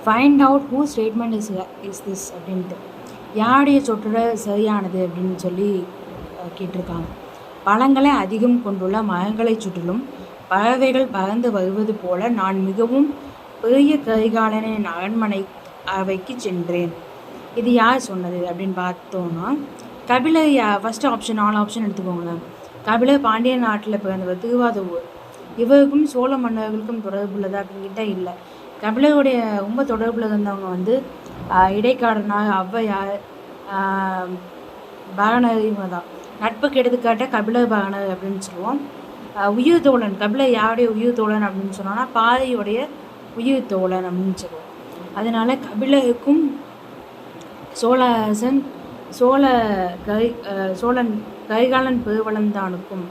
Find out who statement is this அப்படின்ட்டு, யாருடைய சொற்றொடர் சரியானது அப்படின்னு சொல்லி கேட்டிருக்காங்க. பழங்களை அதிகம் கொண்டுள்ள மரங்களை சுற்றிலும் பறவைகள் பறந்து வருவது போல நான் மிகவும் பெரிய கரிகாலனின் அரண்மனை அவைக்கு சென்றேன். இது யார் சொன்னது அப்படின்னு பார்த்தோன்னா, கபிலர். ஃபஸ்ட்டு ஆப்ஷன் 4 ஆப்ஷன் எடுத்துக்கோங்களேன். கபிலர் பாண்டிய நாட்டில் பிறந்தவர், திருவாதூர். இவருக்கும் சோழ மன்னர்களுக்கும் தொடர்பு உள்ளதா அப்படின்னு கேட்டால் இல்லை. கபிலருடைய ரொம்ப தொடர்பில் இருந்தவங்க வந்து இடைக்காடனார், ஔவையார், பரணர், இவங்க தான். நட்புக்கு எடுத்துக்காட்ட கபிலர் பரணர் அப்படின்னு சொல்லுவோம். உயிர் தோழன், கபிலர் யாருடைய உயிர் தோழன் அப்படின்னு சொன்னோன்னா பாரியுடைய உயிர் தோழன் அப்படின்னு சொல்லுவோம். அதனால் கபிலருக்கும் சோழன் கரிகாலன் பெருவளந்தானுக்கும்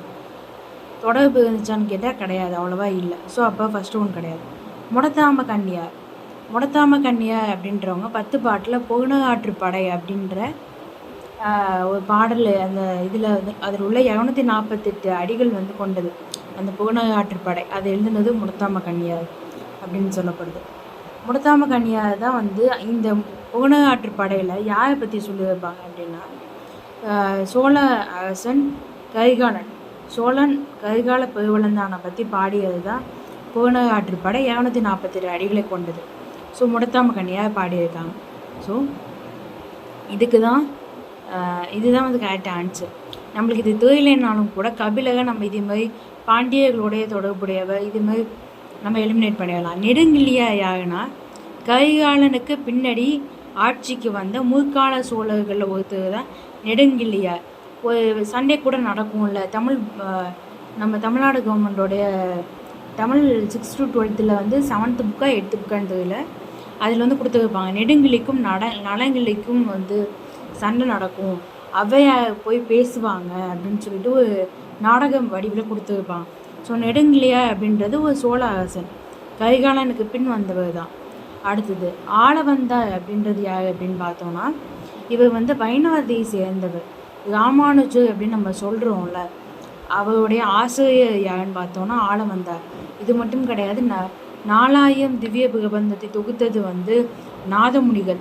தொடர்பு இருந்துச்சான்னு கேட்டால் கிடையாது, அவ்வளோவா இல்லை. ஸோ அப்போ ஃபஸ்ட்டு ஒன்று கிடையாது. முடத்தாம கன்னியார் அப்படின்றவங்க 10 பாட்டில் புகழாற்று படை அப்படின்ற ஒரு பாடல், அந்த இதில் வந்து அதில் உள்ள 248 அடிகள் வந்து கொண்டது அந்த புகழாற்று படை. அது எழுதுனது முடத்தாம கன்னியார் அப்படின்னு சொல்லப்படுது. முடத்தாம கன்னியார் தான் வந்து இந்த புகழாற்று படையில் யாரை பற்றி சொல்லி வைப்பாங்க அப்படின்னா, சோழ அரசன் கரிகால பெருவளந்தானை பற்றி பாடியது தான் புகழாற்று படை. 248 அடிகளை கொண்டது. ஸோ முடத்தாம கன்னியார் பாடியிருக்காங்க. ஸோ இதுதான் வந்து கரெக்ட் ஆன்சர். நம்மளுக்கு இது தெரியலைனாலும் கூட கபிலரை நம்ம இதே மாதிரி பாண்டியர்களுடைய தொடர்புடையவர் இது மாதிரி நம்ம எலிமினேட் பண்ணிடலாம். நெடுங்கிள்ளியார் யாருன்னா, கரிகாலனுக்கு பின்னாடி ஆட்சிக்கு வந்த முற்கால சோழர்களில் ஒருத்தர் தான் நெடுங்கிள்ளியார். ஒரு சண்டே கூட நடக்கும்ல, நம்ம Tamil Nadu கவர்மெண்ட்டோடைய Tamil 6th to 12th வந்து 7th புக்கா 8th புக்கான்னு தெரியல, அதில் வந்து கொடுத்துருப்பாங்க. நெடுங்கிள்ளிக்கும் நலங்கிள்ளிக்கும் வந்து சண்டை நடக்கும், ஔவையார் போய் பேசுவாங்க அப்படின்னு சொல்லிட்டு ஒரு நாடகம் வடிவில் கொடுத்துருப்பாங்க. ஸோ நெடுங்கிள்ளியார் அப்படின்றது ஒரு சோழ அரசன், கரிகாலனுக்கு பின் வந்தவர் தான். அடுத்தது ஆளவந்தார் அப்படின்றது யார் அப்படின்னு பார்த்தோன்னா, இவர் வந்து வைணவத்தை சேர்ந்தவர். ராமானுஜர் அப்படின்னு நம்ம சொல்கிறோம்ல, அவருடைய ஆசிரியர் யாருன்னு பார்த்தோன்னா ஆளவந்தார். இது மட்டும் கிடையாது, 4000 திவ்ய பிரபந்தத்தை தொகுத்தது வந்து நாதமுனிகள்.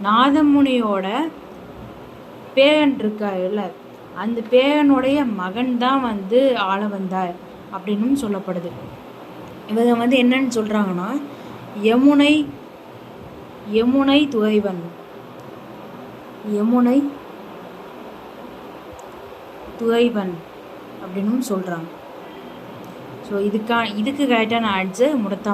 நாதமுனியோட பேரன் இருக்காருல்ல, அந்த பேரனுடைய மகன் தான் வந்து ஆளவந்தார் அப்படின்னும் சொல்லப்படுது. இவங்க வந்து என்னன்னு சொல்கிறாங்கன்னா, யமுனை துறைவன் அப்படின்னும் சொல்கிறாங்க. ஸோ இதுக்கு கரெக்டான ஆன்சர் முடத்தாம